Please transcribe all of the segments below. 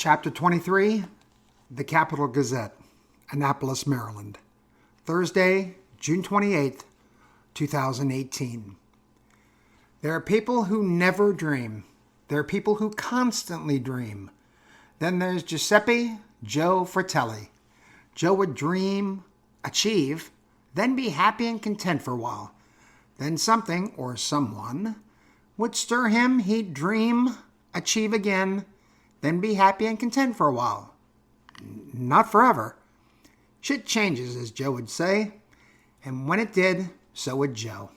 Chapter 23, The Capital Gazette, Annapolis, Maryland. Thursday, June 28th, 2018. There are people who never dream. There are people who constantly dream. Then there's Giuseppe Joe Fratelli. Joe would dream, achieve, then be happy and content for a while. Then something, or someone, would stir him. He'd dream, achieve again, then be happy and content for a while. Not forever. Shit changes, as Joe would say. And when it did, so would Joe.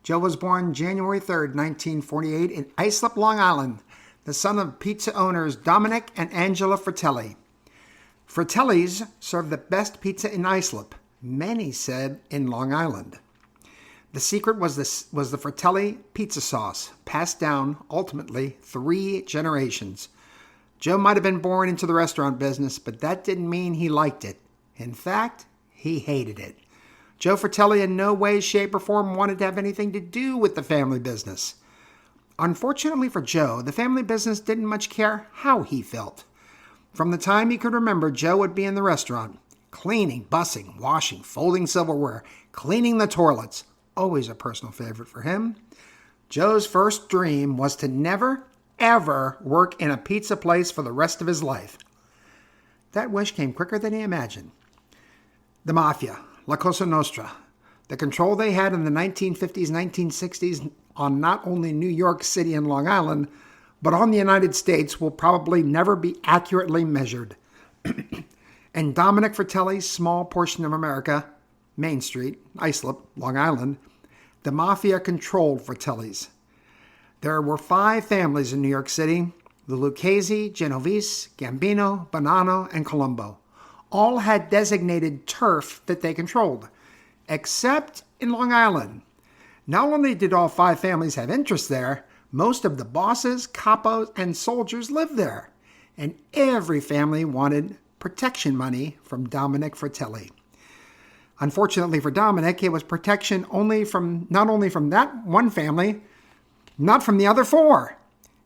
Joe was born January 3rd, 1948 in Islip, Long Island, the son of pizza owners Dominic and Angela Fratelli. Fratelli's served the best pizza in Islip, many said in Long Island. The secret was the Fratelli pizza sauce, passed down, ultimately, 3 generations. Joe might have been born into the restaurant business, but that didn't mean he liked it. In fact, he hated it. Joe Fratelli in no way, shape, or form wanted to have anything to do with the family business. Unfortunately for Joe, the family business didn't much care how he felt. From the time he could remember, Joe would be in the restaurant, cleaning, bussing, washing, folding silverware, cleaning the toilets. Always a personal favorite for him. Joe's first dream was to never, ever work in a pizza place for the rest of his life. That wish came quicker than he imagined. The Mafia, La Cosa Nostra, the control they had in the 1950s, 1960s on not only New York City and Long Island, but on the United States will probably never be accurately measured. And Dominic Fratelli's small portion of America, Main Street, Islip, Long Island, the Mafia controlled Fratelli's. There were 5 families in New York City: the Lucchese, Genovese, Gambino, Bonanno, and Colombo. All had designated turf that they controlled, except in Long Island. Not only did all 5 families have interests there, most of the bosses, capos, and soldiers lived there, and every family wanted protection money from Dominic Fratelli. Unfortunately for Dominic, it was protection not only from that one family, not from the other 4.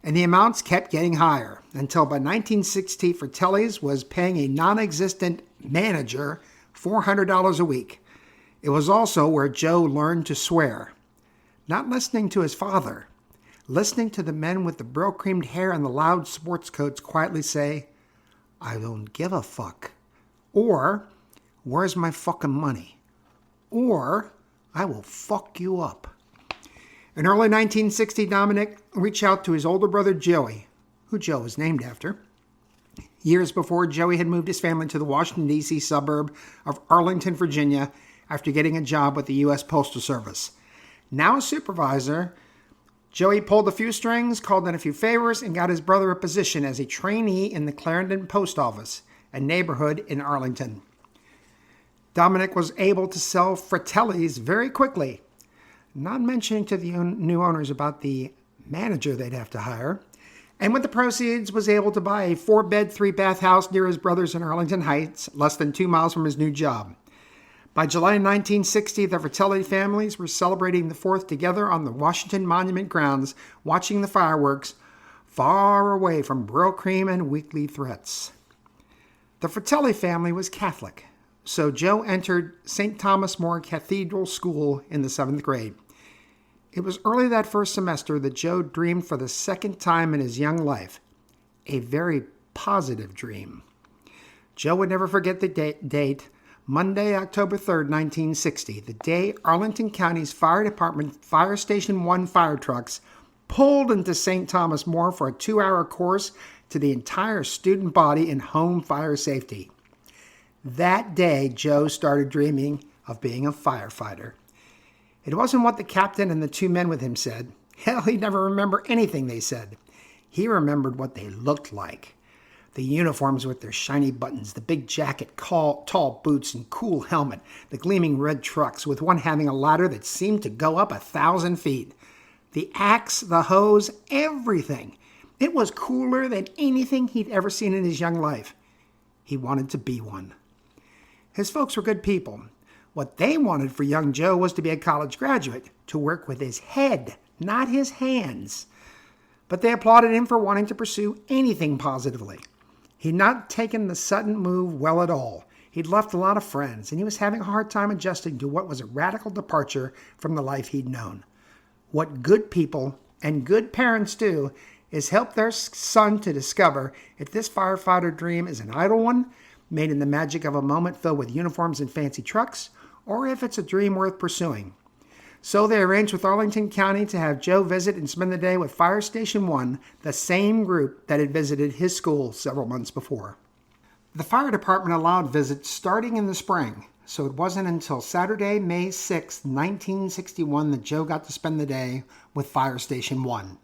And the amounts kept getting higher until by 1960, Fratelli's was paying a non-existent manager $400 a week. It was also where Joe learned to swear. Not listening to his father, listening to the men with the brill-creamed hair and the loud sports coats quietly say, "I don't give a fuck." Or, "Where's my fucking money?" Or, "I will fuck you up." In early 1960, Dominic reached out to his older brother Joey, who Joe was named after. Years before, Joey had moved his family to the Washington, D.C. suburb of Arlington, Virginia, after getting a job with the U.S. Postal Service. Now a supervisor, Joey pulled a few strings, called in a few favors, and got his brother a position as a trainee in the Clarendon Post Office, a neighborhood in Arlington. Dominic was able to sell Fratelli's very quickly, not mentioning to the new owners about the manager they'd have to hire, and with the proceeds was able to buy a 4-bed, 3-bath house near his brother's in Arlington Heights, less than 2 miles from his new job. By July 1960, the Fratelli families were celebrating the 4th together on the Washington Monument grounds, watching the fireworks, far away from Brill Cream and weekly threats. The Fratelli family was Catholic, so Joe entered St. Thomas More Cathedral School in the 7th grade. It was early that first semester that Joe dreamed for the second time in his young life, a very positive dream. Joe would never forget the date, Monday, October 3rd, 1960, the day Arlington County's Fire Department Fire Station 1 fire trucks pulled into St. Thomas More for a 2-hour course to the entire student body in home fire safety. That day, Joe started dreaming of being a firefighter. It wasn't what the captain and the 2 men with him said. Hell, he'd never remember anything they said. He remembered what they looked like. The uniforms with their shiny buttons, the big jacket, tall boots, and cool helmet, the gleaming red trucks, with one having a ladder that seemed to go up 1,000 feet. The axe, the hose, everything. It was cooler than anything he'd ever seen in his young life. He wanted to be one. His folks were good people. What they wanted for young Joe was to be a college graduate, to work with his head, not his hands. But they applauded him for wanting to pursue anything positively. He'd not taken the sudden move well at all. He'd left a lot of friends, and he was having a hard time adjusting to what was a radical departure from the life he'd known. What good people and good parents do is help their son to discover if this firefighter dream is an idle one, made in the magic of a moment filled with uniforms and fancy trucks, or if it's a dream worth pursuing. So they arranged with Arlington County to have Joe visit and spend the day with Fire Station 1, the same group that had visited his school several months before. The fire department allowed visits starting in the spring, so it wasn't until Saturday, May 6, 1961 that Joe got to spend the day with Fire Station 1.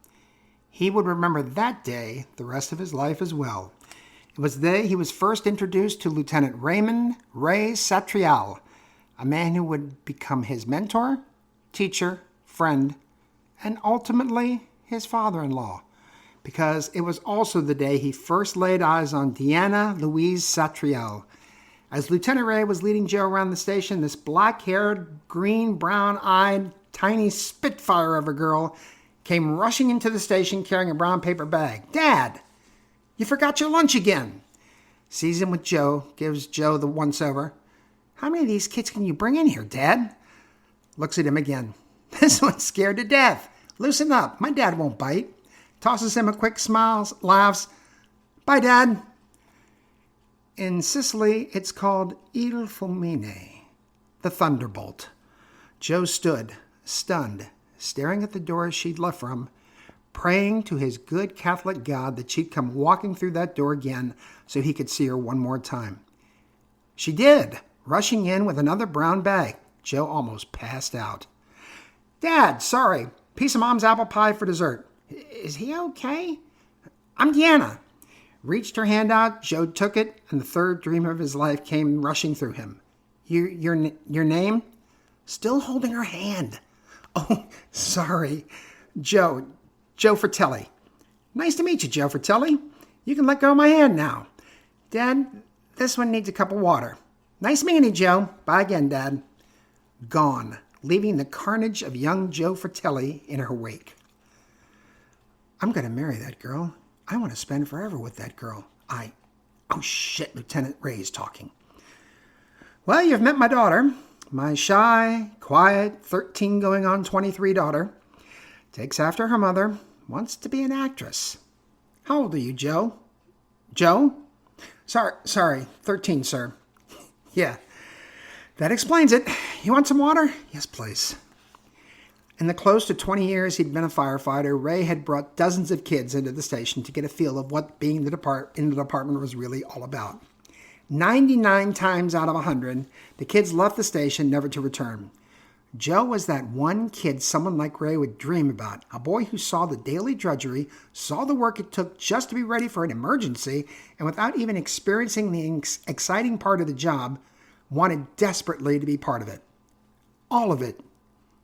He would remember that day the rest of his life as well. It was the day he was first introduced to Lieutenant Raymond Ray Satriale, a man who would become his mentor, teacher, friend, and ultimately his father-in-law, because it was also the day he first laid eyes on Deanna Louise Satriale. As Lieutenant Ray was leading Joe around the station, this black-haired, green, brown-eyed, tiny spitfire of a girl came rushing into the station carrying a brown paper bag. "Dad, you forgot your lunch again." Sees him with Joe, gives Joe the once-over. "How many of these kids can you bring in here, Dad?" Looks at him again. "This one's scared to death. Loosen up. My dad won't bite." Tosses him a quick smile, laughs. "Bye, Dad." In Sicily, it's called il fulmine, the thunderbolt. Joe stood, stunned, staring at the door she'd left from, praying to his good Catholic God that she'd come walking through that door again so he could see her one more time. She did, rushing in with another brown bag. Joe almost passed out. "Dad, sorry. Piece of Mom's apple pie for dessert." "Is he okay?" "I'm Deanna." Reached her hand out, Joe took it, and the third dream of his life came rushing through him. Your name?" Still holding her hand. "Oh, sorry. Joe Fratelli." "Nice to meet you, Joe Fratelli. You can let go of my hand now." "Dad, this one needs a cup of water." "Nice meeting you, Joe. Bye again, Dad." Gone, leaving the carnage of young Joe Fratelli in her wake. "I'm going to marry that girl. I want to spend forever with that girl. Oh shit, Lieutenant Ray's talking. "Well, you've met my daughter. My shy, quiet, 13 going on 23 daughter. Takes after her mother. Wants to be an actress." "How old are you, Joe?" "Joe? Sorry, 13, sir." "Yeah, that explains it. You want some water?" "Yes, please." In the close to 20 years he'd been a firefighter, Ray had brought dozens of kids into the station to get a feel of what being in the department was really all about. 99 times out of 100, the kids left the station never to return. Joe was that one kid someone like Ray would dream about, a boy who saw the daily drudgery, saw the work it took just to be ready for an emergency, and without even experiencing the exciting part of the job, wanted desperately to be part of it. All of it.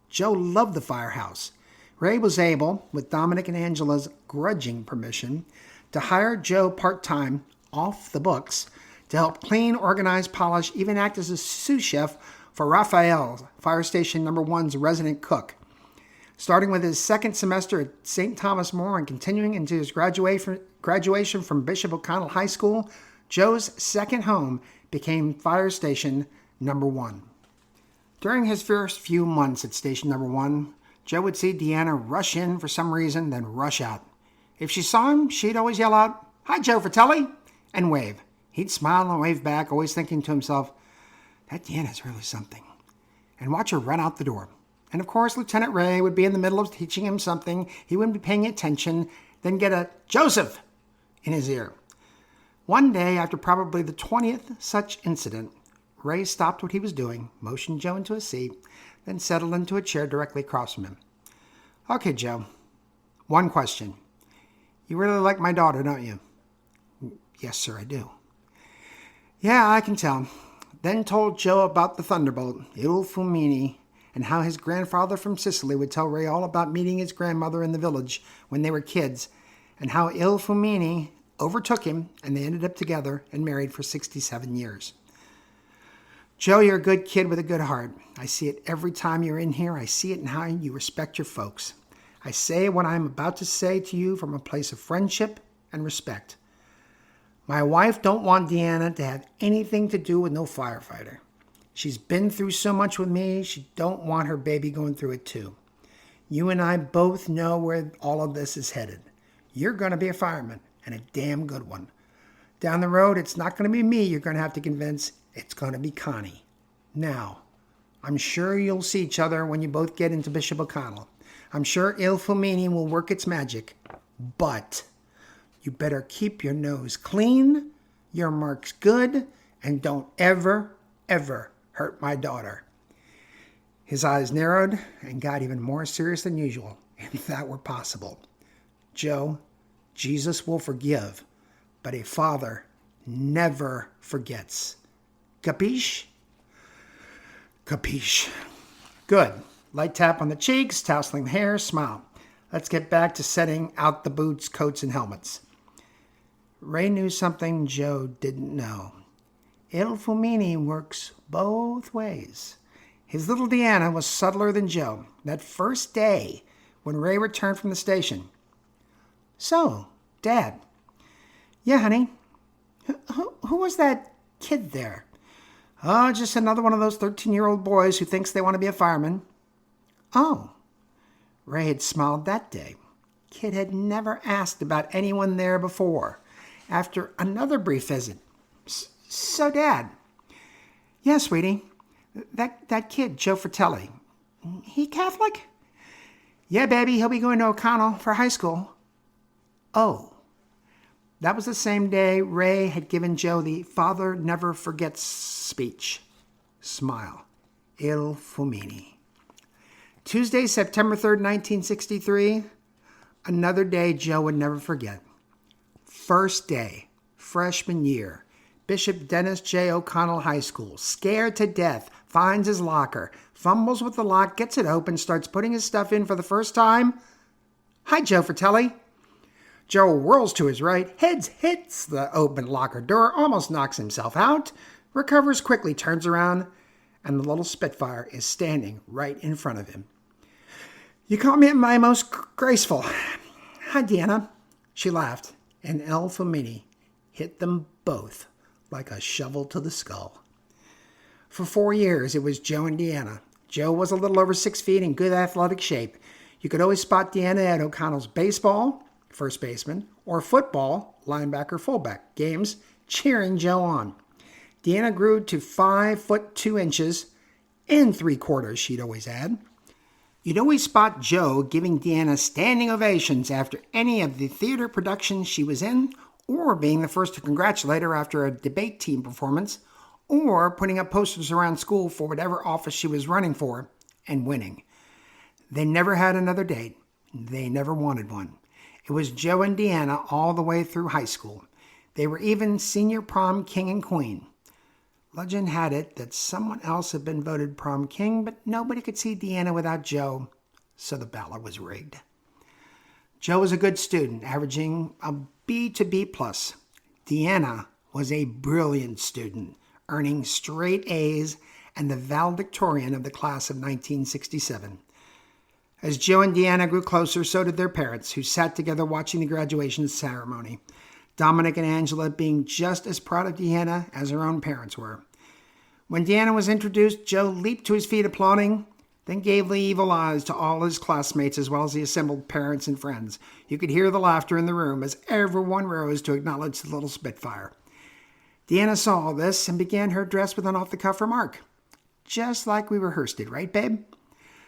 Joe loved the firehouse. Ray was able, with Dominic and Angela's grudging permission, to hire Joe part-time, off the books, to help clean, organize, polish, even act as a sous chef for Raphael, Fire Station No. 1's resident cook. Starting with his second semester at St. Thomas More and continuing into his graduation from Bishop O'Connell High School, Joe's second home became Fire Station No. 1. During his first few months at Station No. 1, Joe would see Deanna rush in for some reason, then rush out. If she saw him, she'd always yell out, "Hi, Joe Fratelli," and wave. He'd smile and wave back, always thinking to himself, "That Deanna's really something," and watch her run out the door. And of course, Lieutenant Ray would be in the middle of teaching him something. He wouldn't be paying attention, then get a "Joseph" in his ear. One day, after probably the 20th such incident, Ray stopped what he was doing, motioned Joe into a seat, then settled into a chair directly across from him. "Okay, Joe, one question. You really like my daughter, don't you?" "Yes, sir, I do." "Yeah, I can tell." Then told Joe about the thunderbolt, il fulmine, and how his grandfather from Sicily would tell Ray all about meeting his grandmother in the village when they were kids, and how il fulmine overtook him, and they ended up together and married for 67 years. "Joe, you're a good kid with a good heart. I see it every time you're in here. I see it in how you respect your folks. I say what I'm about to say to you from a place of friendship and respect. My wife don't want Deanna to have anything to do with no firefighter. She's been through so much with me, she don't want her baby going through it too. You and I both know where all of this is headed. You're going to be a fireman, and a damn good one. Down the road, it's not going to be me you're going to have to convince. It's going to be Connie. Now, I'm sure you'll see each other when you both get into Bishop O'Connell. I'm sure Fulmine will work its magic. But you better keep your nose clean, your marks good, and don't ever, ever hurt my daughter. His eyes narrowed and got even more serious than usual, if that were possible. Joe, Jesus will forgive, but a father never forgets. Capiche? Capiche. Good. Light tap on the cheeks, tousling the hair, smile. Let's get back to setting out the boots, coats, and helmets. Ray knew something Joe didn't know. Fulmine works both ways. His little Deanna was subtler than Joe. That first day when Ray returned from the station. So, Dad. Yeah, honey. Who was that kid there? Oh, just another one of those 13-year-old boys who thinks they want to be a fireman. Oh. Ray had smiled that day. Kid had never asked about anyone there before. After another brief visit. So, Dad. Yeah, sweetie. That kid, Joe Fratelli. He Catholic? Yeah, baby. He'll be going to O'Connell for high school. Oh. That was the same day Ray had given Joe the Father Never Forgets speech. Smile. Fulmine. Tuesday, September 3rd, 1963. Another day Joe would never forget. First day, freshman year. Bishop Dennis J. O'Connell High School. Scared to death. Finds his locker. Fumbles with the lock. Gets it open. Starts putting his stuff in for the first time. Hi, Joe Fratelli. Joe whirls to his right. Hits the open locker door. Almost knocks himself out. Recovers quickly. Turns around. And the little Spitfire is standing right in front of him. You caught me at my most graceful. Hi, Deanna. She laughed. And Fulmine hit them both like a shovel to the skull. For 4 years, it was Joe and Deanna. Joe was a little over 6 feet in good athletic shape. You could always spot Deanna at O'Connell's baseball, first baseman, or football, linebacker, fullback, games, cheering Joe on. Deanna grew to 5 foot 2 inches and 3/4, she'd always add. You'd always spot Joe giving Deanna standing ovations after any of the theater productions she was in, or being the first to congratulate her after a debate team performance, or putting up posters around school for whatever office she was running for and winning. They never had another date. They never wanted one. It was Joe and Deanna all the way through high school. They were even senior prom king and queen. Legend had it that someone else had been voted prom king, but nobody could see Deanna without Joe, so the ballot was rigged. Joe was a good student, averaging a B to B+. Deanna was a brilliant student, earning straight A's and the valedictorian of the class of 1967. As Joe and Deanna grew closer, so did their parents, who sat together watching the graduation ceremony. Dominic and Angela being just as proud of Deanna as her own parents were. When Deanna was introduced, Joe leaped to his feet applauding, then gave the evil eyes to all his classmates as well as the assembled parents and friends. You could hear the laughter in the room as everyone rose to acknowledge the little Spitfire. Deanna saw all this and began her address with an off-the-cuff remark. Just like we rehearsed it, right, babe?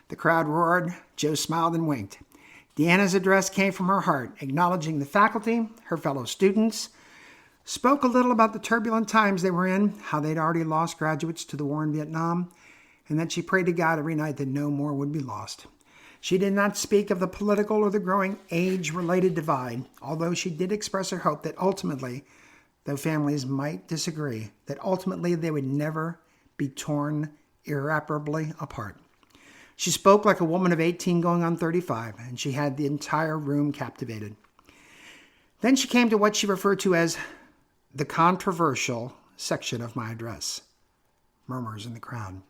The crowd roared. Joe smiled and winked. Deanna's address came from her heart, acknowledging the faculty, her fellow students, spoke a little about the turbulent times they were in, how they'd already lost graduates to the war in Vietnam, and that she prayed to God every night that no more would be lost. She did not speak of the political or the growing age-related divide, although she did express her hope that ultimately, though families might disagree, that ultimately they would never be torn irreparably apart. She spoke like a woman of 18 going on 35, and she had the entire room captivated. Then she came to what she referred to as the controversial section of my address. Murmurs in the crowd.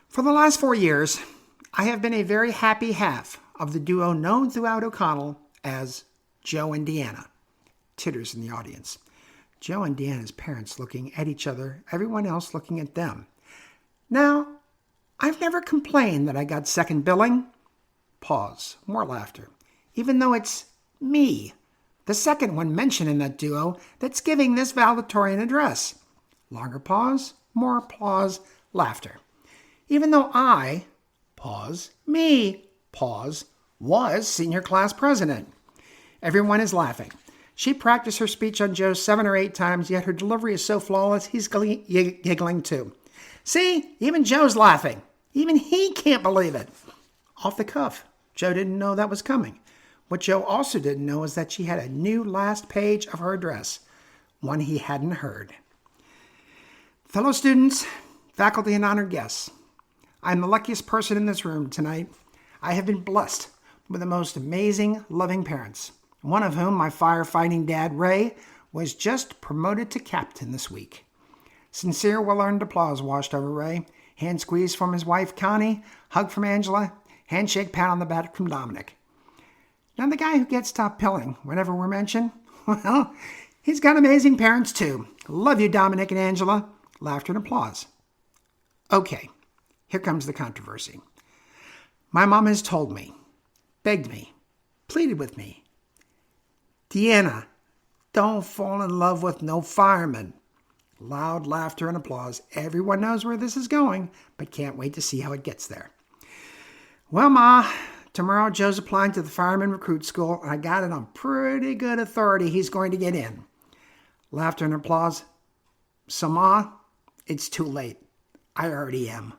For the last 4 years, I have been a very happy half of the duo known throughout O'Connell as Joe and Deanna. Titters in the audience. Joe and Deanna's parents looking at each other, everyone else looking at them. Now, I've never complained that I got second billing. Pause. More laughter. Even though it's me, the second one mentioned in that duo, that's giving this valedictorian address. Longer pause. More applause. Laughter. Even though I, pause, me, pause, was senior class president. Everyone is laughing. She practiced her speech on Joe 7 or 8 times, yet her delivery is so flawless, he's giggling too. See, even Joe's laughing. Even he can't believe it. Off the cuff. Joe didn't know that was coming. What Joe also didn't know is that she had a new last page of her address, one he hadn't heard. Fellow students, faculty, and honored guests, I'm the luckiest person in this room tonight. I have been blessed with the most amazing, loving parents, one of whom, my firefighting dad, Ray, was just promoted to captain this week. Sincere, well-earned applause washed over Ray. Hand squeeze from his wife, Connie. Hug from Angela. Handshake, pat on the back from Dominic. Now, the guy who gets top billing whenever we're mentioned, well, he's got amazing parents, too. Love you, Dominic and Angela. Laughter and applause. Okay, here comes the controversy. My mom has told me, begged me, pleaded with me, Deanna, don't fall in love with no fireman. Loud laughter and applause. Everyone knows where this is going, but can't wait to see how it gets there. Well, Ma, tomorrow Joe's applying to the fireman recruit school, and I got it on pretty good authority he's going to get in. Laughter and applause. So, Ma, it's too late. I already am.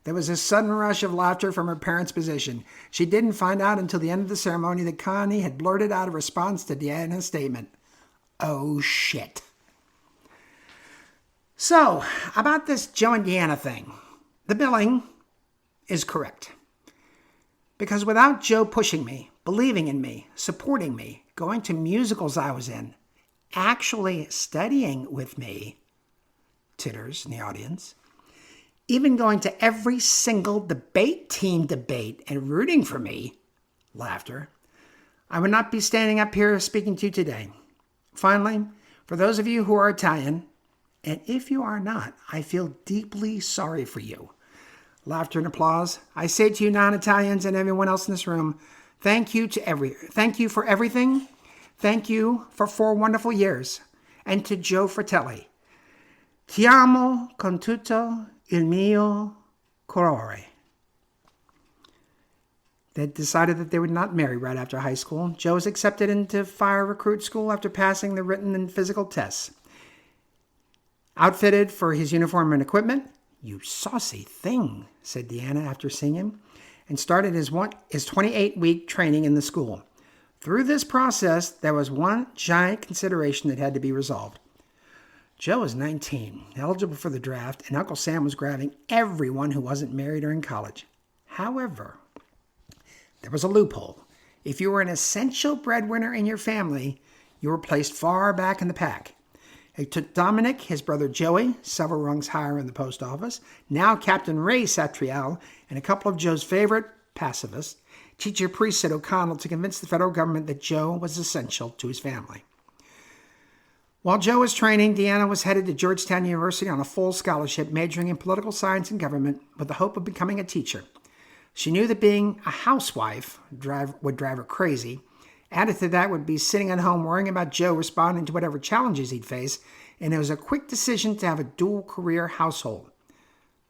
There was a sudden rush of laughter from her parents' position. She didn't find out until the end of the ceremony that Connie had blurted out a response to Deanna's statement. Oh, shit. So, about this Joe and Deanna thing. The billing is correct. Because without Joe pushing me, believing in me, supporting me, going to musicals I was in, actually studying with me, titters in the audience, even going to every single debate team debate and rooting for me, laughter, I would not be standing up here speaking to you today. Finally, for those of you who are Italian, and if you are not, I feel deeply sorry for you. Laughter and applause. I say to you non-Italians and everyone else in this room, thank you for everything. Thank you for 4 wonderful years. And to Joe Fratelli, ti amo con tutto il mio cuore. They decided that they would not marry right after high school. Joe was accepted into fire recruit school after passing the written and physical tests. Outfitted for his uniform and equipment. You saucy thing, said Deanna after seeing him, and started his 28-week training in the school. Through this process, there was one giant consideration that had to be resolved. Joe was 19, eligible for the draft, and Uncle Sam was grabbing everyone who wasn't married or in college. However, there was a loophole. If you were an essential breadwinner in your family, you were placed far back in the pack. It took Dominic, his brother Joey, several rungs higher in the post office, now Captain Ray Satriale, and a couple of Joe's favorite pacifists, Teacher Priest at O'Connell, to convince the federal government that Joe was essential to his family. While Joe was training, Deanna was headed to Georgetown University on a full scholarship, majoring in political science and government with the hope of becoming a teacher. She knew that being a housewife would drive her crazy. Added to that would be sitting at home worrying about Joe responding to whatever challenges he'd face, and it was a quick decision to have a dual-career household.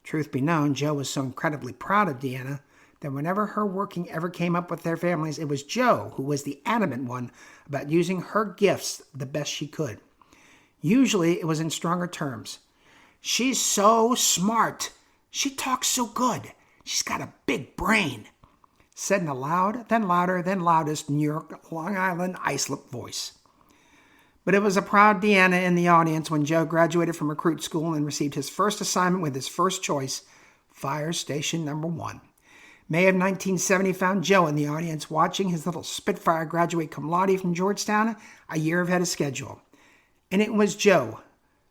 Truth be known, Joe was so incredibly proud of Deanna that whenever her working ever came up with their families, it was Joe who was the adamant one about using her gifts the best she could. Usually, it was in stronger terms. She's so smart. She talks so good. She's got a big brain. Said in a loud, then louder, then loudest New York, Long Island, islip voice. But it was a proud Deanna in the audience when Joe graduated from recruit school and received his first assignment with his first choice, Fire Station Number 1. May of 1970 found Joe in the audience watching his little Spitfire graduate cum laude from Georgetown a year ahead of schedule. And it was Joe,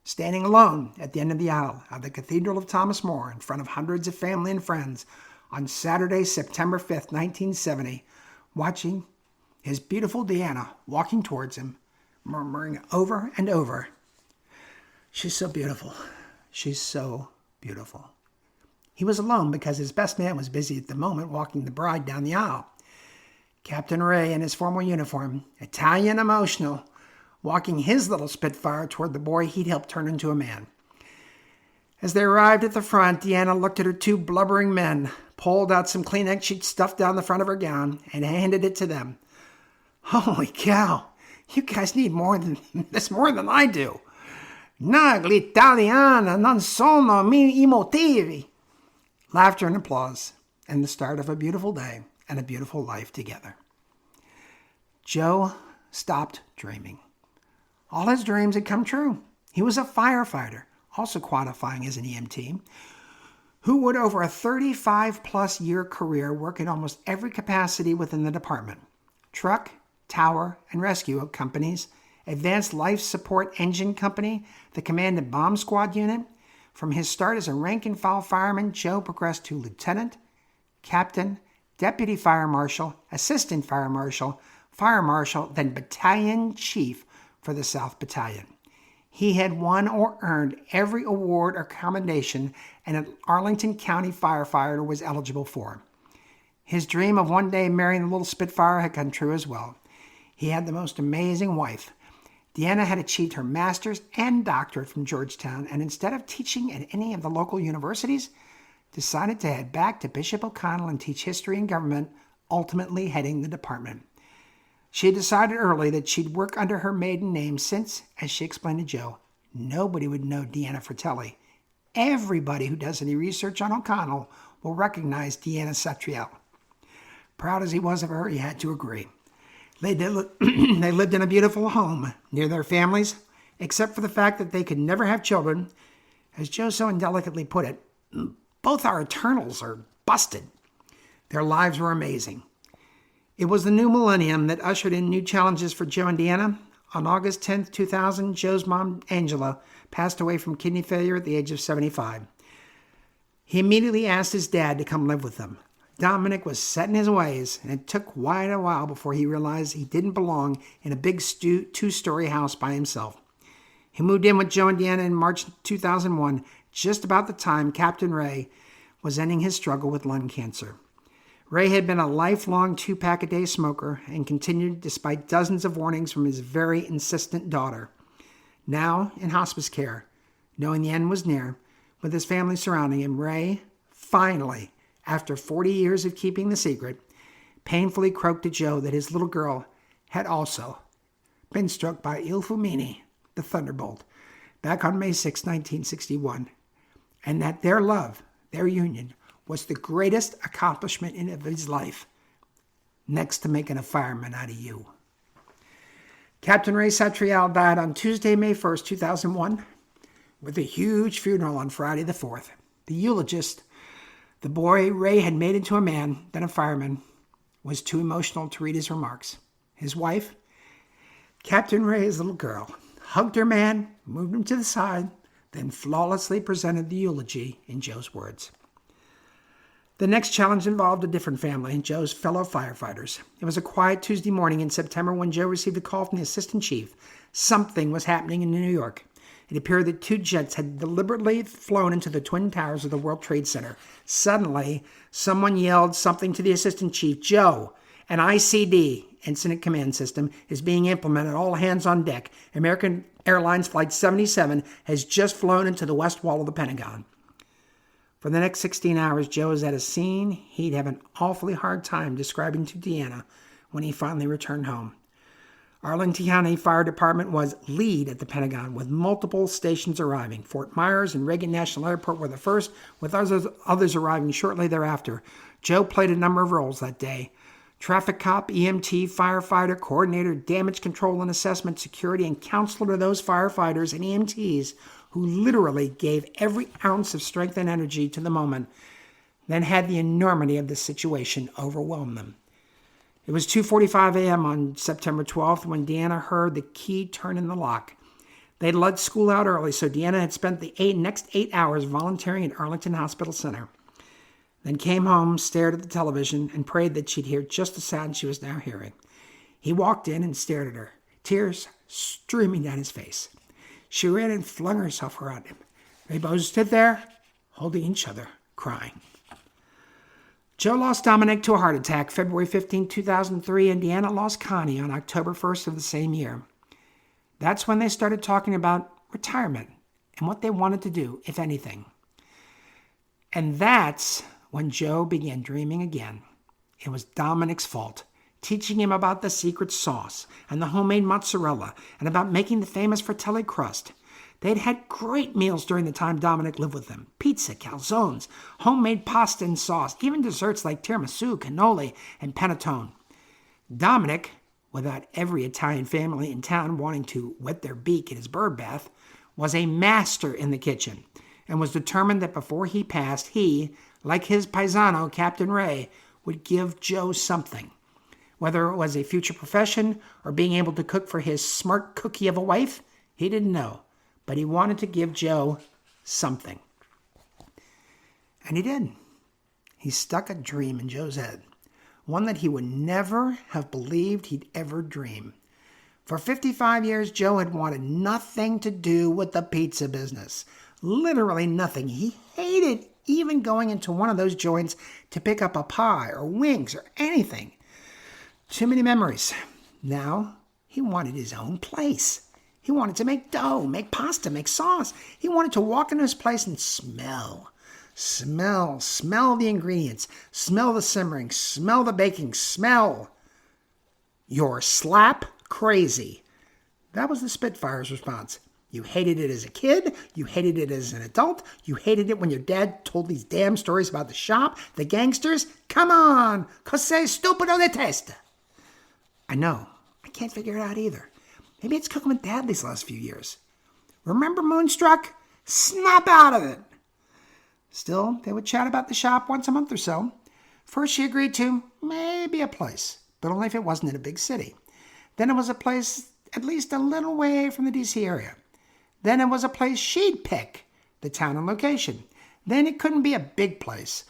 standing alone at the end of the aisle of the Cathedral of Thomas More in front of hundreds of family and friends on Saturday, September 5th, 1970, watching his beautiful Deanna walking towards him, murmuring over and over, She's so beautiful. She's so beautiful. He was alone because his best man was busy at the moment walking the bride down the aisle. Captain Ray in his formal uniform, Italian emotional, walking his little Spitfire toward the boy he'd helped turn into a man. As they arrived at the front, Deanna looked at her two blubbering men, pulled out some Kleenex she'd stuffed down the front of her gown, and handed it to them. Holy cow, you guys need more than I do. No, l'italiana non sono i motivi. Laughter and applause, and the start of a beautiful day and a beautiful life together. Joe stopped dreaming. All his dreams had come true. He was a firefighter, also qualifying as an EMT, who would over a 35-plus year career work in almost every capacity within the department. Truck, tower, and rescue companies, Advanced Life Support Engine Company, the Command and Bomb Squad Unit. From his start as a rank-and-file fireman, Joe progressed to lieutenant, captain, deputy fire marshal, assistant fire marshal, then battalion chief for the South Battalion. He had won or earned every award or commendation an Arlington County firefighter was eligible for. His dream of one day marrying the little Spitfire had come true as well. He had the most amazing wife. Deanna had achieved her master's and doctorate from Georgetown, and instead of teaching at any of the local universities, decided to head back to Bishop O'Connell and teach history and government, ultimately heading the department. She had decided early that she'd work under her maiden name since, as she explained to Joe, nobody would know Deanna Fratelli. Everybody who does any research on O'Connell will recognize Deanna Satriale. Proud as he was of her, he had to agree. They lived in a beautiful home near their families, except for the fact that they could never have children. As Joe so indelicately put it, both our eternals are busted. Their lives were amazing. It was the new millennium that ushered in new challenges for Joe and Deanna. On August 10th, 2000, Joe's mom, Angela, passed away from kidney failure at the age of 75. He immediately asked his dad to come live with them. Dominic was set in his ways, and it took quite a while before he realized he didn't belong in a big two-story house by himself. He moved in with Joe and Deanna in March 2001, just about the time Captain Ray was ending his struggle with lung cancer. Ray had been a lifelong 2-pack-a-day smoker and continued despite dozens of warnings from his very insistent daughter. Now, in hospice care, knowing the end was near, with his family surrounding him, Ray, finally, after 40 years of keeping the secret, painfully croaked to Joe that his little girl had also been struck by Il Fulmine, the thunderbolt, back on May 6, 1961, and that their love, their union, was the greatest accomplishment of his life, next to making a fireman out of you. Captain Ray Satriale died on Tuesday, May 1st, 2001, with a huge funeral on Friday the 4th. The eulogist, the boy Ray had made into a man, then a fireman, was too emotional to read his remarks. His wife, Captain Ray's little girl, hugged her man, moved him to the side, then flawlessly presented the eulogy in Joe's words. The next challenge involved a different family, Joe's fellow firefighters. It was a quiet Tuesday morning in September when Joe received a call from the assistant chief. Something was happening in New York. It appeared that 2 jets had deliberately flown into the Twin Towers of the World Trade Center. Suddenly, someone yelled something to the assistant chief. Joe, an ICD, Incident Command System, is being implemented. All hands on deck. American Airlines Flight 77 has just flown into the west wall of the Pentagon. For the next 16 hours, Joe was at a scene he'd have an awfully hard time describing to Deanna when he finally returned home. Arlington County Fire Department was lead at the Pentagon, with multiple stations arriving. Fort Myers and Reagan National Airport were the first, with others arriving shortly thereafter. Joe played a number of roles that day. Traffic cop, EMT, firefighter, coordinator, damage control and assessment, security, and counselor to those firefighters and EMTs who literally gave every ounce of strength and energy to the moment, then had the enormity of the situation overwhelm them. It was 2:45 a.m. on September 12th when Deanna heard the key turn in the lock. They'd let school out early, so Deanna had spent the next 8 hours volunteering at Arlington Hospital Center. Then came home, stared at the television, and prayed that she'd hear just the sound she was now hearing. He walked in and stared at her, tears streaming down his face. She ran and flung herself around him. They both stood there, holding each other, crying. Joe lost Dominic to a heart attack February 15, 2003, and Deanna lost Connie on October 1st of the same year. That's when they started talking about retirement and what they wanted to do, if anything. And that's when Joe began dreaming again. It was Dominic's fault, teaching him about the secret sauce and the homemade mozzarella and about making the famous Fratelli crust. They'd had great meals during the time Dominic lived with them. Pizza, calzones, homemade pasta and sauce, even desserts like tiramisu, cannoli, and panettone. Dominic, without every Italian family in town wanting to wet their beak in his bird bath, was a master in the kitchen and was determined that before he passed, he, like his paisano, Captain Ray, would give Joe something. Whether it was a future profession or being able to cook for his smart cookie of a wife, he didn't know. But he wanted to give Joe something. And he did. He stuck a dream in Joe's head, one that he would never have believed he'd ever dream. For 55 years, Joe had wanted nothing to do with the pizza business. Literally nothing. He hated even going into one of those joints to pick up a pie or wings or anything. Too many memories. Now, he wanted his own place. He wanted to make dough, make pasta, make sauce. He wanted to walk into his place and smell the ingredients, smell the simmering, smell the baking, smell. You're slap crazy. That was the Spitfire's response. You hated it as a kid. You hated it as an adult. You hated it when your dad told these damn stories about the shop, the gangsters. Come on, cos'è stupido de testa. I know. I can't figure it out either. Maybe it's cooking with Dad these last few years. Remember Moonstruck? Snap out of it. Still, they would chat about the shop once a month or so. First, she agreed to maybe a place, but only if it wasn't in a big city. Then it was a place at least a little way from the D.C. area. Then it was a place she'd pick, the town and location. Then it couldn't be a big place,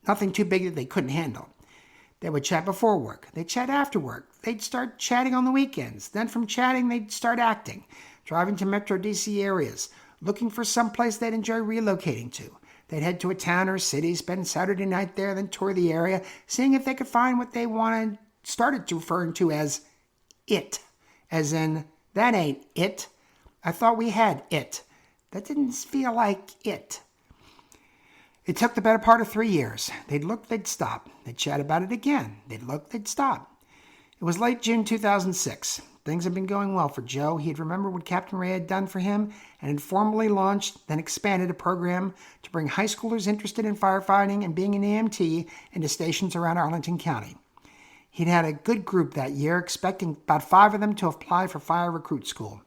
nothing too big that they couldn't handle. They would chat before work. They'd chat after work. They'd start chatting on the weekends. Then from chatting, they'd start acting, driving to Metro D.C. areas, looking for some place they'd enjoy relocating to. They'd head to a town or city, spend Saturday night there, then tour the area, seeing if they could find what they wanted, started referring to as it. As in, that ain't it. I thought we had it. That didn't feel like it. It took the better part of 3 years. They'd look, they'd stop. They'd chat about it again. They'd look, they'd stop. It was late June 2006. Things had been going well for Joe. He'd remembered what Captain Ray had done for him and had formally launched, then expanded a program to bring high schoolers interested in firefighting and being an EMT into stations around Arlington County. He'd had a good group that year, expecting about 5 of them to apply for fire recruit school.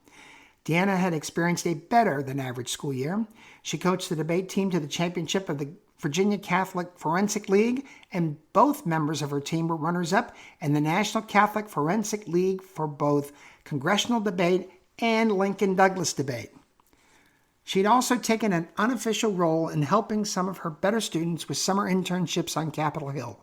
Deanna had experienced a better than average school year. She coached the debate team to the championship of the Virginia Catholic Forensic League, and both members of her team were runners-up in the National Catholic Forensic League for both congressional debate and Lincoln Douglas debate. She'd also taken an unofficial role in helping some of her better students with summer internships on Capitol Hill.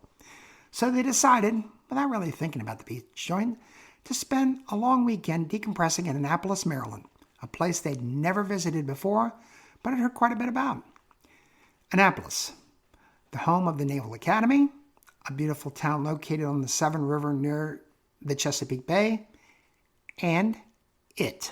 So they decided, without really thinking about the beach joint, to spend a long weekend decompressing in Annapolis, Maryland, a place they'd never visited before, but had heard quite a bit about. Annapolis, the home of the Naval Academy, a beautiful town located on the Severn River near the Chesapeake Bay, and it.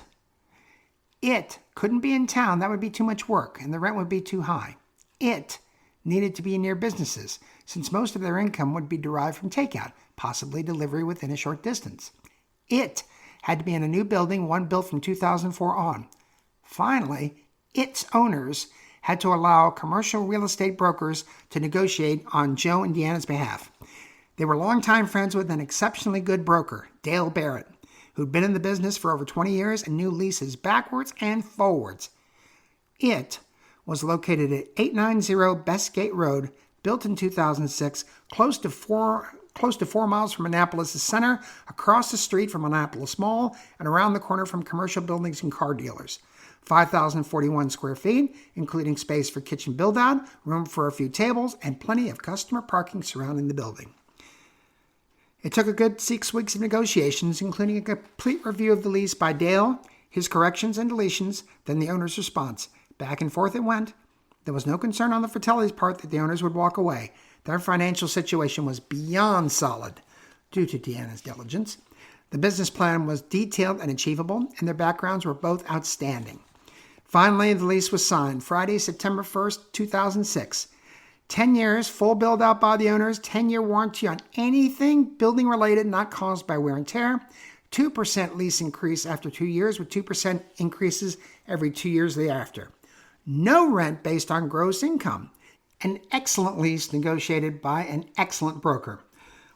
It couldn't be in town. That would be too much work, and the rent would be too high. It needed to be near businesses, since most of their income would be derived from takeout, possibly delivery within a short distance. It had to be in a new building, one built from 2004 on. Finally, its owners had to allow commercial real estate brokers to negotiate on Joe and Deanna's behalf. They were longtime friends with an exceptionally good broker, Dale Barrett, who'd been in the business for over 20 years and knew leases backwards and forwards. It was located at 890 Bestgate Road, built in 2006, close to 4 miles from Annapolis' center, across the street from Annapolis Mall, and around the corner from commercial buildings and car dealers. 5,041 square feet, including space for kitchen build-out, room for a few tables, and plenty of customer parking surrounding the building. It took a good 6 weeks of negotiations, including a complete review of the lease by Dale, his corrections and deletions, then the owner's response. Back and forth it went. There was no concern on the Fratelli's part that the owners would walk away. Their financial situation was beyond solid due to Deanna's diligence. The business plan was detailed and achievable, and their backgrounds were both outstanding. Finally, the lease was signed Friday, September 1st, 2006. 10 years, full build out by the owners, 10-year warranty on anything building related not caused by wear and tear, 2% lease increase after 2 years with 2% increases every 2 years thereafter. No rent based on gross income. An excellent lease negotiated by an excellent broker.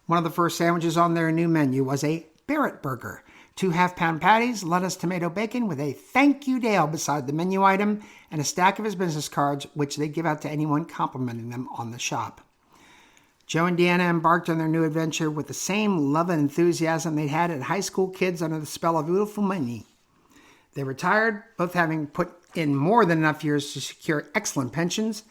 One of the first sandwiches on their new menu was a Barrett burger. 2 half-pound patties, lettuce, tomato, bacon with a thank you Dale beside the menu item and a stack of his business cards, which they give out to anyone complimenting them on the shop. Joe and Deanna embarked on their new adventure with the same love and enthusiasm they'd had at high school kids under the spell of Fulmine. They retired, both having put in more than enough years to secure excellent pensions.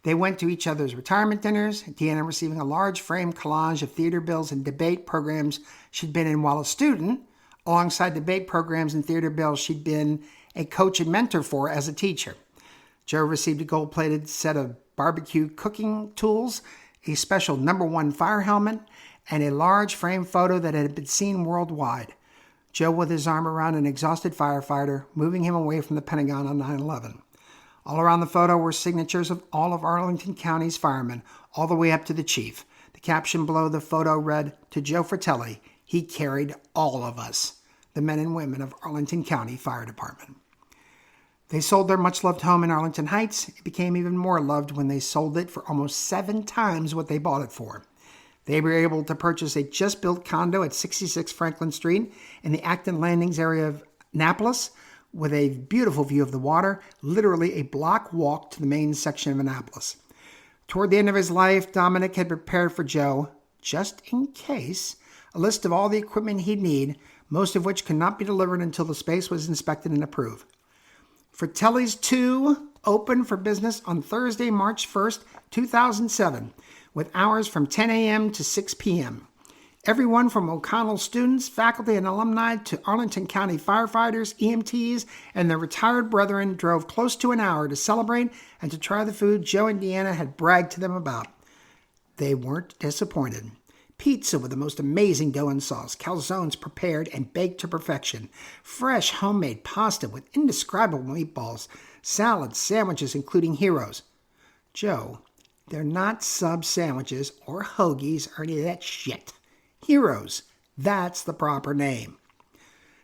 They went to each other's retirement dinners, Deanna receiving a large frame collage of theater bills and debate programs she'd been in while a student, alongside debate programs and theater bills she'd been a coach and mentor for as a teacher. Joe received a gold-plated set of barbecue cooking tools, a special #1 fire helmet, and a large frame photo that had been seen worldwide. Joe with his arm around an exhausted firefighter, moving him away from the Pentagon on 9/11. All around the photo were signatures of all of Arlington County's firemen, all the way up to the chief. The caption below the photo read, "To Joe Fratelli, he carried all of us, the men and women of Arlington County Fire Department." They sold their much-loved home in Arlington Heights. It became even more loved when they sold it for almost 7 times what they bought it for. They were able to purchase a just-built condo at 66 Franklin Street in the Acton Landings area of Annapolis with a beautiful view of the water, literally a block walk to the main section of Annapolis. Toward the end of his life, Dominic had prepared for Joe, just in case, a list of all the equipment he'd need, most of which could not be delivered until the space was inspected and approved. Fratelli's 2 opened for business on Thursday, March 1st, 2007, with hours from 10 a.m. to 6 p.m. Everyone from O'Connell students, faculty, and alumni to Arlington County firefighters, EMTs, and their retired brethren drove close to an hour to celebrate and to try the food Joe and Deanna had bragged to them about. They weren't disappointed. Pizza with the most amazing dough and sauce, calzones prepared and baked to perfection, fresh homemade pasta with indescribable meatballs, salads, sandwiches including heroes. Joe, they're not sub sandwiches or hoagies or any of that shit. Heroes, that's the proper name.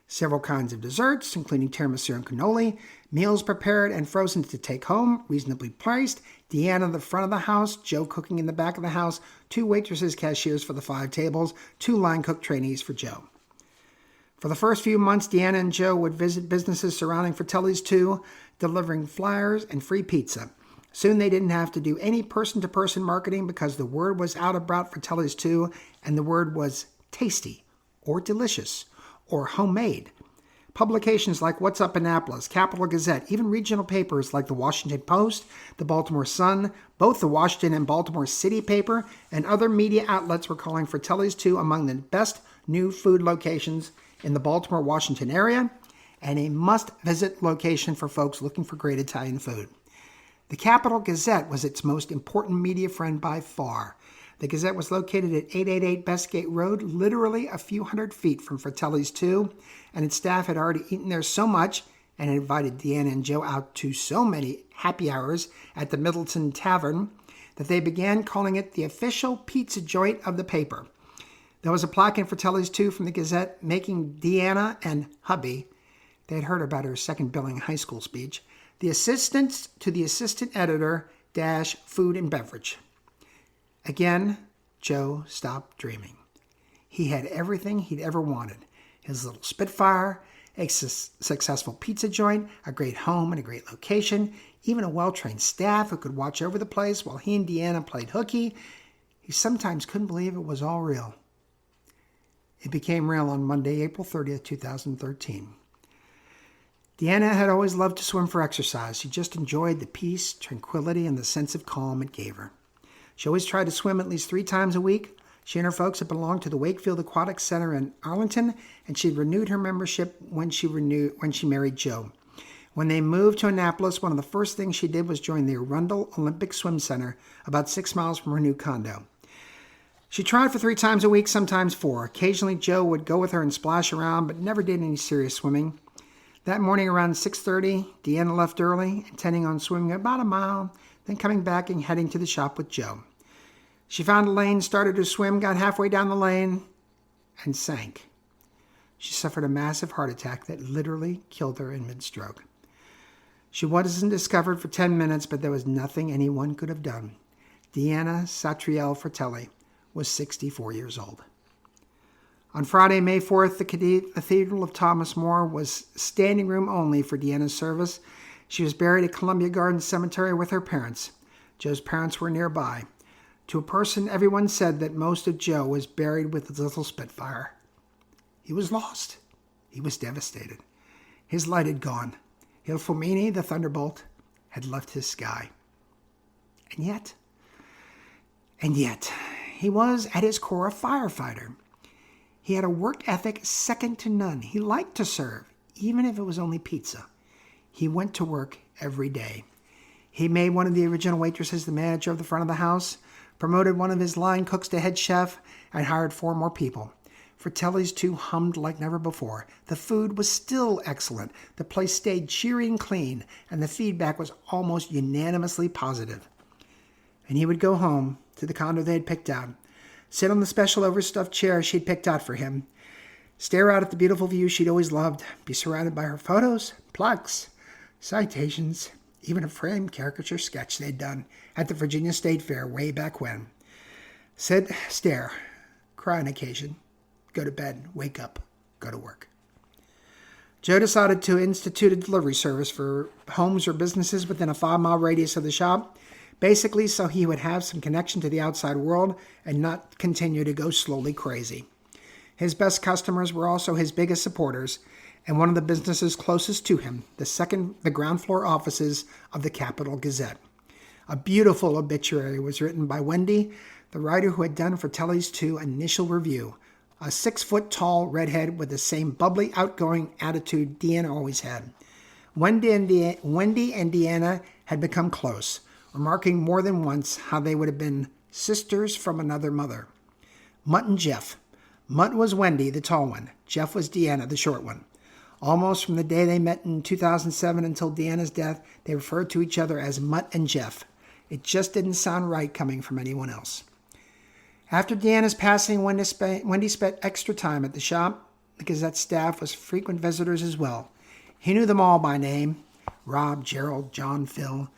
Several kinds of desserts, including tiramisu and cannoli, meals prepared and frozen to take home, reasonably priced, Deanna in the front of the house, Joe cooking in the back of the house, 2 waitresses, cashiers for the 5 tables, 2 line cook trainees for Joe. For the first few months, Deanna and Joe would visit businesses surrounding Fratelli's 2, delivering flyers and free pizza. Soon they didn't have to do any person-to-person marketing because the word was out about Fratelli's 2, and the word was tasty or delicious or homemade. Publications like What's Up Annapolis, Capital Gazette, even regional papers like the Washington Post, the Baltimore Sun, both the Washington and Baltimore City paper, and other media outlets were calling Fratelli's 2 among the best new food locations in the Baltimore-Washington area and a must-visit location for folks looking for great Italian food. The Capital Gazette was its most important media friend by far. The Gazette was located at 888 Bestgate Road, literally a few hundred feet from Fratelli's 2, and its staff had already eaten there so much and had invited Deanna and Joe out to so many happy hours at the Middleton Tavern that they began calling it the official pizza joint of the paper. There was a plaque in Fratelli's 2 from the Gazette making Deanna and hubby, they had heard about her second billing high school speech, the assistants to the assistant editor - food and beverage. Again, Joe stopped dreaming. He had everything he'd ever wanted. His little Spitfire, a successful pizza joint, a great home and a great location, even a well-trained staff who could watch over the place while he and Deanna played hooky. He sometimes couldn't believe it was all real. It became real on Monday, April 30th, 2013. Deanna had always loved to swim for exercise. She just enjoyed the peace, tranquility, and the sense of calm it gave her. She always tried to swim at least 3 times a week. She and her folks had belonged to the Wakefield Aquatic Center in Arlington, and she renewed her membership when she married Joe. When they moved to Annapolis, one of the first things she did was join the Arundel Olympic Swim Center, about 6 miles from her new condo. She tried for 3 times a week, sometimes 4. Occasionally, Joe would go with her and splash around, but never did any serious swimming. That morning around 6:30, Deanna left early, intending on swimming about a mile, then coming back and heading to the shop with Joe. She found a lane, started to swim, got halfway down the lane, and sank. She suffered a massive heart attack that literally killed her in mid-stroke. She wasn't discovered for 10 minutes, but there was nothing anyone could have done. Deanna Satriale Fratelli was 64 years old. On Friday, May 4th, the Cathedral of Thomas More was standing room only for Deanna's service. She was buried at Columbia Gardens Cemetery with her parents. Joe's parents were nearby. To a person, everyone said that most of Joe was buried with his little Spitfire. He was lost. He was devastated. His light had gone. Fulmine, the thunderbolt, had left his sky. And yet, he was at his core a firefighter. He had a work ethic second to none. He liked to serve, even if it was only pizza. He went to work every day. He made one of the original waitresses the manager of the front of the house, promoted one of his line cooks to head chef, and hired 4 more people. Fratelli's too hummed like never before. The food was still excellent. The place stayed cheery and clean, and the feedback was almost unanimously positive. And he would go home to the condo they had picked out, sit on the special overstuffed chair she'd picked out for him, stare out at the beautiful view she'd always loved, be surrounded by her photos, plaques, citations, even a framed caricature sketch they'd done at the Virginia State Fair way back when. Sit, stare, cry on occasion, go to bed, wake up, go to work. Joe decided to institute a delivery service for homes or businesses within a 5-mile radius of the shop, basically so he would have some connection to the outside world and not continue to go slowly crazy. His best customers were also his biggest supporters, and one of the businesses closest to him, the ground floor offices of the Capital Gazette. A beautiful obituary was written by Wendy, the writer who had done Fratelli's 2 initial review, a 6-foot-tall redhead with the same bubbly, outgoing attitude Deanna always had. Wendy and Deanna had become close, remarking more than once how they would have been sisters from another mother. Mutt and Jeff. Mutt was Wendy, the tall one. Jeff was Deanna, the short one. Almost from the day they met in 2007 until Deanna's death, they referred to each other as Mutt and Jeff. It just didn't sound right coming from anyone else. After Deanna's passing, Wendy spent extra time at the shop. The Gazette staff was frequent visitors as well. He knew them all by name: Rob, Gerald, John, Phil.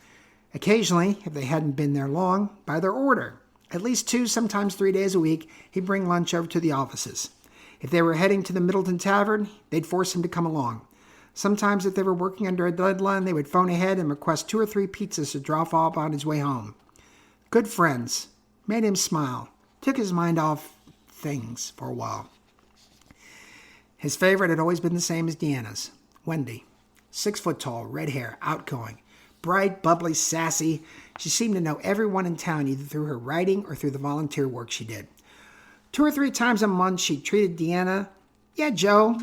Occasionally, if they hadn't been there long, by their order. At least 2, sometimes 3 days a week, he'd bring lunch over to the offices. If they were heading to the Middleton Tavern, they'd force him to come along. Sometimes if they were working under a deadline, they would phone ahead and request 2 or 3 pizzas to drop off on his way home. Good friends. Made him smile. Took his mind off things for a while. His favorite had always been the same as Deanna's. Wendy. 6 foot tall, red hair, outgoing. Bright, bubbly, sassy. She seemed to know everyone in town either through her writing or through the volunteer work she did. 2 or 3 times a month, she treated Deanna, "Yeah, Joe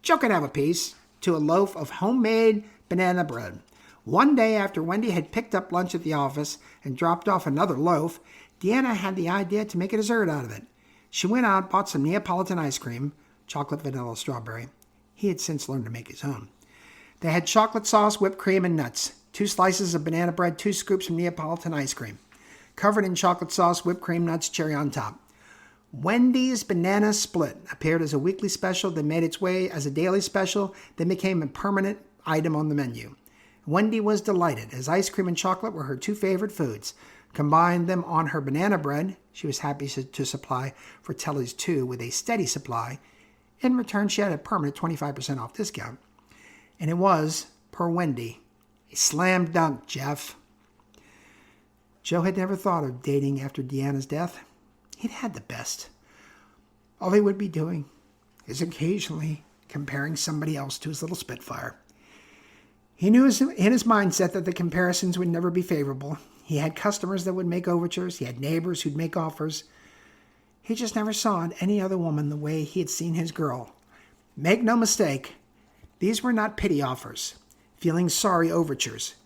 can have a piece," to a loaf of homemade banana bread. One day after Wendy had picked up lunch at the office and dropped off another loaf, Deanna had the idea to make a dessert out of it. She went out, bought some Neapolitan ice cream, chocolate, vanilla, strawberry. He had since learned to make his own. They had chocolate sauce, whipped cream, and nuts. 2 slices of banana bread, 2 scoops of Neapolitan ice cream. Covered in chocolate sauce, whipped cream, nuts, cherry on top. Wendy's Banana Split appeared as a weekly special, then made its way as a daily special, then became a permanent item on the menu. Wendy was delighted, as ice cream and chocolate were her 2 favorite foods. Combined them on her banana bread, she was happy to supply Fratelli's 2 with a steady supply. In return, she had a permanent 25% off discount. And it was, per Wendy, a slam dunk, Jeff. Joe had never thought of dating after Deanna's death. He'd had the best. All he would be doing is occasionally comparing somebody else to his little Spitfire. He knew in his mindset that the comparisons would never be favorable. He had customers that would make overtures. He had neighbors who'd make offers. He just never saw in any other woman the way he had seen his girl. Make no mistake, these were not pity offers, feeling sorry overtures.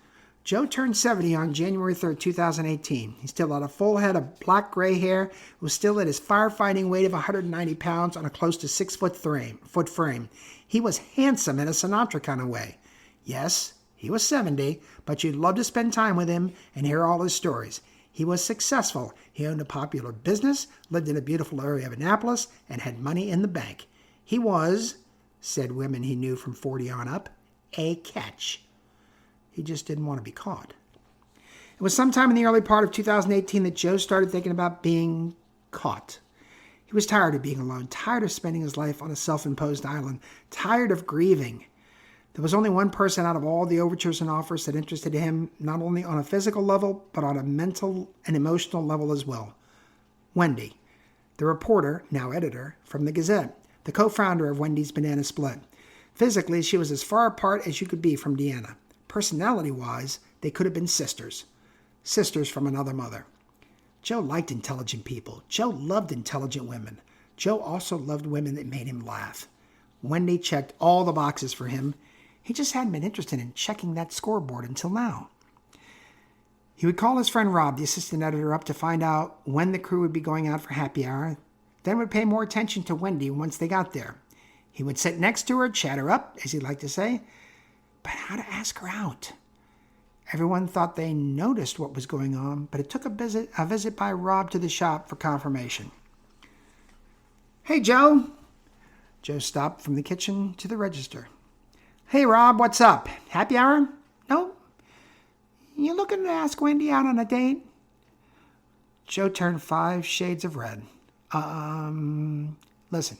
Joe turned 70 on January 3rd, 2018. He still had a full head of black-gray hair, was still at his firefighting weight of 190 pounds on a close to 6-foot frame. He was handsome in a Sinatra kind of way. Yes, he was 70, but you'd love to spend time with him and hear all his stories. He was successful. He owned a popular business, lived in a beautiful area of Annapolis, and had money in the bank. He was, said women he knew from 40 on up, a catch. He just didn't want to be caught. It was sometime in the early part of 2018 that Joe started thinking about being caught. He was tired of being alone, tired of spending his life on a self-imposed island, tired of grieving. There was only one person out of all the overtures and offers that interested him, not only on a physical level, but on a mental and emotional level as well. Wendy, the reporter, now editor, from the Gazette, the co-founder of Wendy's Banana Split. Physically, she was as far apart as you could be from Deanna. Personality-wise, they could have been sisters. Sisters from another mother. Joe liked intelligent people. Joe loved intelligent women. Joe also loved women that made him laugh. Wendy checked all the boxes for him. He just hadn't been interested in checking that scoreboard until now. He would call his friend Rob, the assistant editor, up to find out when the crew would be going out for happy hour, then would pay more attention to Wendy once they got there. He would sit next to her, chat her up, as he'd like to say, but how to ask her out? Everyone thought they noticed what was going on, but it took a visit by Rob to the shop for confirmation. Hey, Joe. Joe stopped from the kitchen to the register. Hey, Rob, what's up? Happy hour? No? You looking to ask Wendy out on a date? Joe turned 5 shades of red. Listen,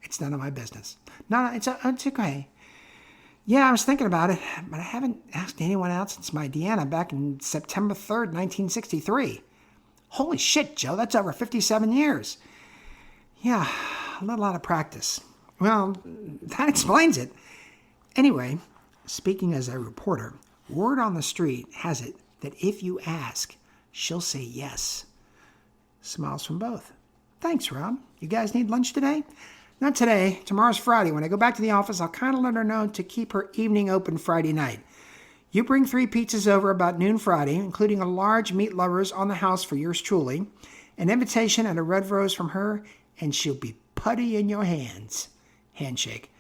it's none of my business. No, it's okay. Yeah, I was thinking about it, but I haven't asked anyone out since my Deanna back in September 3rd, 1963. Holy shit, Joe, that's over 57 years. Yeah, a little out of practice. Well, that explains it. Anyway, speaking as a reporter, word on the street has it that if you ask, she'll say yes. Smiles from both. Thanks, Rob. You guys need lunch today? Not today. Tomorrow's Friday. When I go back to the office, I'll kind of let her know to keep her evening open Friday night. You bring 3 pizzas over about noon Friday, including a large meat lovers on the house for yours truly, an invitation and a red rose from her, and she'll be putty in your hands. Handshake.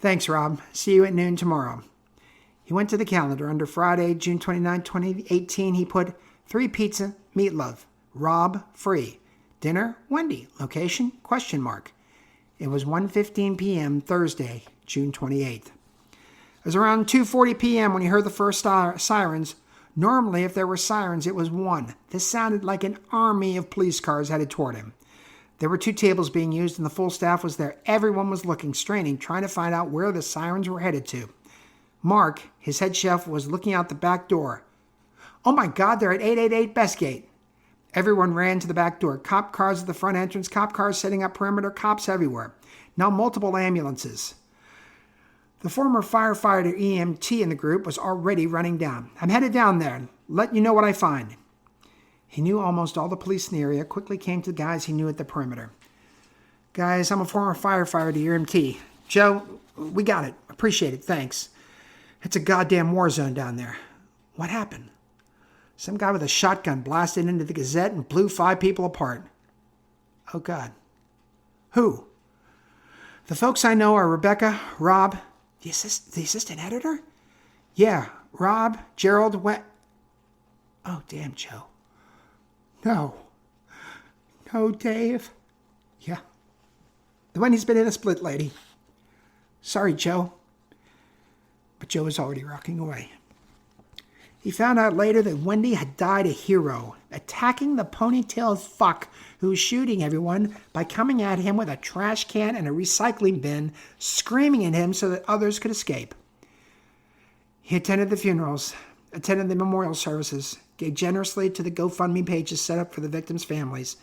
Thanks, Rob. See you at noon tomorrow. He went to the calendar. Under Friday, June 29, 2018, he put 3 pizza, meatloaf. Rob, free. Dinner, Wendy. Location, ? It was 1:15 p.m. Thursday, June 28th. It was around 2:40 p.m. when he heard the first sirens. Normally, if there were sirens, it was 1. This sounded like an army of police cars headed toward him. There were 2 tables being used, and the full staff was there. Everyone was looking, straining, trying to find out where the sirens were headed to. Mark, his head chef, was looking out the back door. Oh my God, they're at 888 Bestgate. Everyone ran to the back door. Cop cars at the front entrance, cop cars setting up perimeter, cops everywhere. Now multiple ambulances. The former firefighter EMT in the group was already running down. I'm headed down there. Let you know what I find. He knew almost all the police in the area, quickly came to the guys he knew at the perimeter. Guys, I'm a former firefighter EMT. Joe, we got it. Appreciate it. Thanks. It's a goddamn war zone down there. What happened? Some guy with a shotgun blasted into the Gazette and blew 5 people apart. Oh, God. Who? The folks I know are Rebecca, Rob, the assistant editor? Yeah, Rob, Gerald, Oh, damn, Joe. No. No, Dave. Yeah. The Wendy's Banana Split lady. Sorry, Joe. But Joe was already rocking away. He found out later that Wendy had died a hero, attacking the ponytailed fuck who was shooting everyone by coming at him with a trash can and a recycling bin, screaming at him so that others could escape. He attended the funerals, attended the memorial services, gave generously to the GoFundMe pages set up for the victims' families.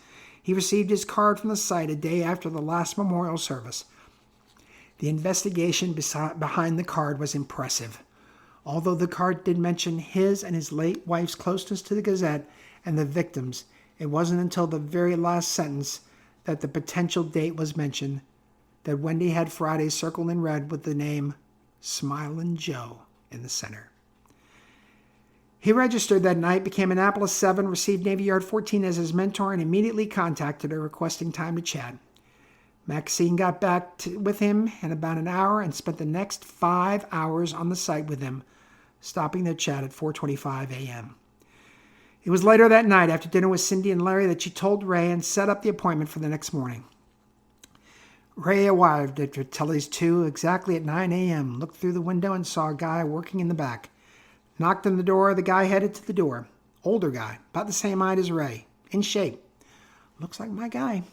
He received his card from the site a day after the last memorial service. The investigation behind the card was impressive. Although the card did mention his and his late wife's closeness to the Gazette and the victims, it wasn't until the very last sentence that the potential date was mentioned, that Wendy had Friday circled in red with the name Smilin' Joe in the center. He registered that night, became Annapolis 7, received Navy Yard 14 as his mentor, and immediately contacted her requesting time to chat. Maxine got back with him in about an hour and spent the next 5 hours on the site with him, stopping their chat at 4:25 a.m. It was later that night, after dinner with Cindy and Larry, that she told Ray and set up the appointment for the next morning. Ray arrived at Fratelli's 2 exactly at 9 a.m., looked through the window and saw a guy working in the back. Knocked on the door. The guy headed to the door. Older guy, about the same height as Ray, in shape. Looks like my guy.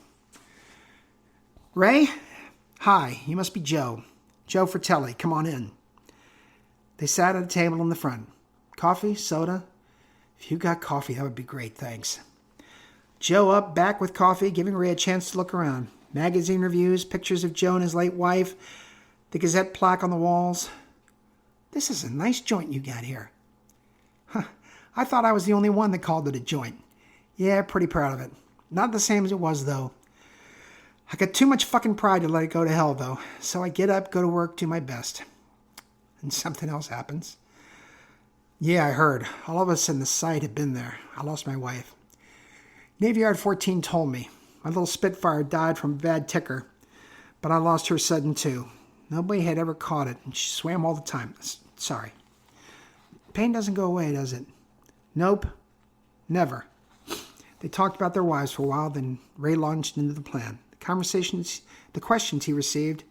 Ray? Hi, you must be Joe. Joe Fratelli, come on in. They sat at a table in the front. Coffee? Soda? If you got coffee, that would be great, thanks. Joe up, back with coffee, giving Ray a chance to look around. Magazine reviews, pictures of Joe and his late wife, the Gazette plaque on the walls. This is a nice joint you got here. Huh, I thought I was the only one that called it a joint. Yeah, pretty proud of it. Not the same as it was, though. I got too much fucking pride to let it go to hell, though. So I get up, go to work, do my best. And something else happens. Yeah, I heard. All of us in the site had been there. I lost my wife. Navy Yard 14 told me. My little Spitfire died from a bad ticker, but I lost her sudden too. Nobody had ever caught it, and she swam all the time. Sorry. Pain doesn't go away, does it? Nope. Never. They talked about their wives for a while, then Ray launched into the plan. The questions he received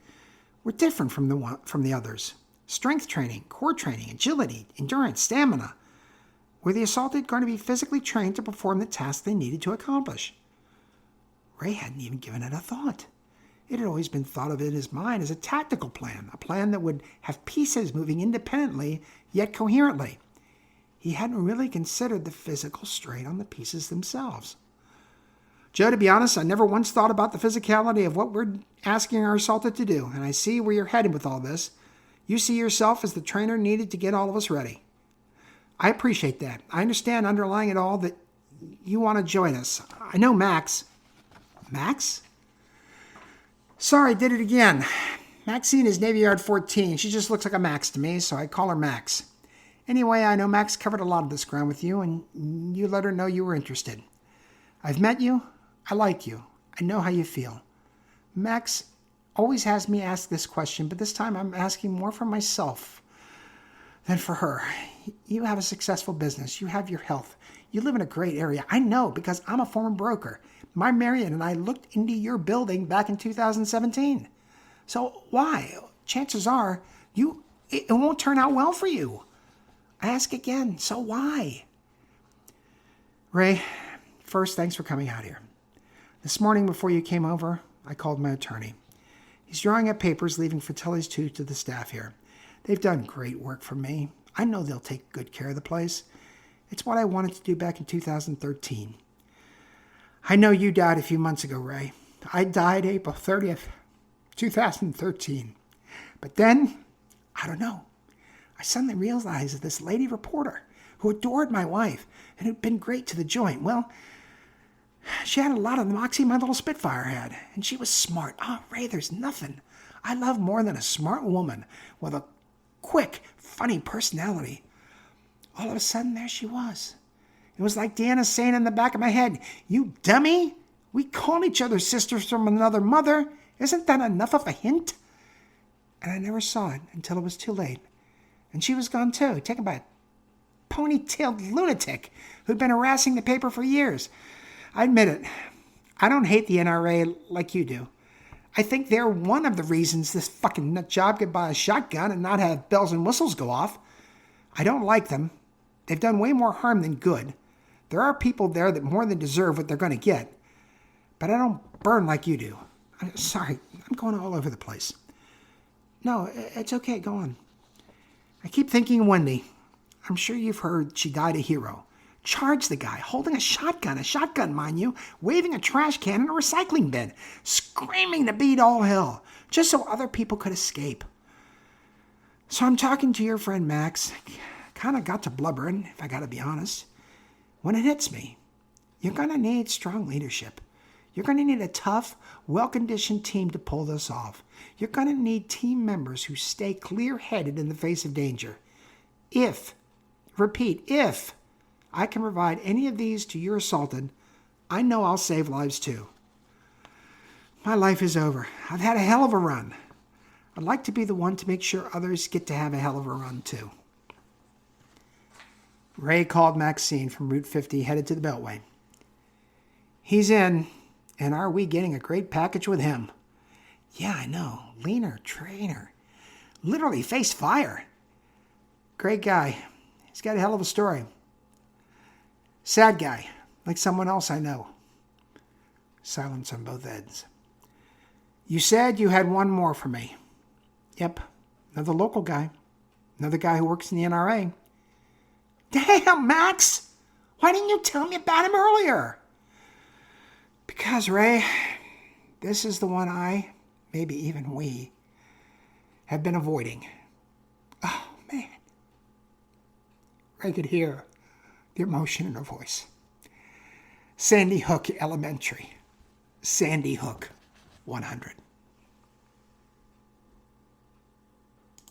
were different from the others. Strength training, core training, agility, endurance, stamina. Were the assaulted going to be physically trained to perform the task they needed to accomplish? Ray hadn't even given it a thought. It had always been thought of in his mind as a tactical plan, a plan that would have pieces moving independently, yet coherently. He hadn't really considered the physical strain on the pieces themselves. Joe, to be honest, I never once thought about the physicality of what we're asking our assaulted to do, and I see where you're headed with all this. You see yourself as the trainer needed to get all of us ready. I appreciate that. I understand underlying it all that you want to join us. I know Max. Max? Sorry, did it again. Maxine is Navy Yard 14. She just looks like a Max to me, so I call her Max. Anyway, I know Max covered a lot of this ground with you, and you let her know you were interested. I've met you. I like you. I know how you feel. Max always has me ask this question, but this time I'm asking more for myself than for her. You have a successful business. You have your health. You live in a great area. I know because I'm a former broker. My Marion and I looked into your building back in 2017. So why? Chances are it won't turn out well for you. I ask again, so why? Ray, first, thanks for coming out here. This morning before you came over, I called my attorney. He's drawing up papers leaving Fratelli's 2 to the staff here. They've done great work for me. I know they'll take good care of the place. It's what I wanted to do back in 2013. I know you died a few months ago, Ray. I died April 30th, 2013. But then, I don't know. I suddenly realized that this lady reporter who adored my wife and had been great to the joint, well, she had a lot of the moxie my little Spitfire had, and she was smart. Oh, Ray, there's nothing I love more than a smart woman with a quick, funny personality. All of a sudden, there she was. It was like Deanna saying in the back of my head, "You dummy, we call each other sisters from another mother. Isn't that enough of a hint?" And I never saw it until it was too late. And she was gone too, taken by a ponytailed lunatic who'd been harassing the paper for years. I admit it, I don't hate the NRA like you do. I think they're one of the reasons this fucking nut job could buy a shotgun and not have bells and whistles go off. I don't like them. They've done way more harm than good. There are people there that more than deserve what they're going to get. But I don't burn like you do. I'm sorry, I'm going all over the place. No, it's okay, go on. I keep thinking of Wendy. I'm sure you've heard she died a hero. Charged the guy, holding a shotgun, mind you, waving a trash can in a recycling bin, screaming to beat all hell, just so other people could escape. So I'm talking to your friend Max. Kind of got to blubbering, if I got to be honest. When it hits me, you're going to need strong leadership. You're going to need a tough, well-conditioned team to pull this off. You're going to need team members who stay clear-headed in the face of danger. If I can provide any of these to your assaulted, I know I'll save lives too. My life is over. I've had a hell of a run. I'd like to be the one to make sure others get to have a hell of a run too. Ray called Maxine from Route 50, headed to the Beltway. He's in, and are we getting a great package with him? Yeah, I know. Leaner trainer. Literally faced fire. Great guy. He's got a hell of a story. Sad guy, like someone else I know. Silence on both ends. You said you had one more for me. Yep, another local guy. Another guy who works in the NRA. Damn, Max! Why didn't you tell me about him earlier? Because, Ray, this is the one I, maybe even we, have been avoiding. Oh, man. Ray could hear the emotion in her voice. Sandy Hook Elementary. Sandy Hook 100.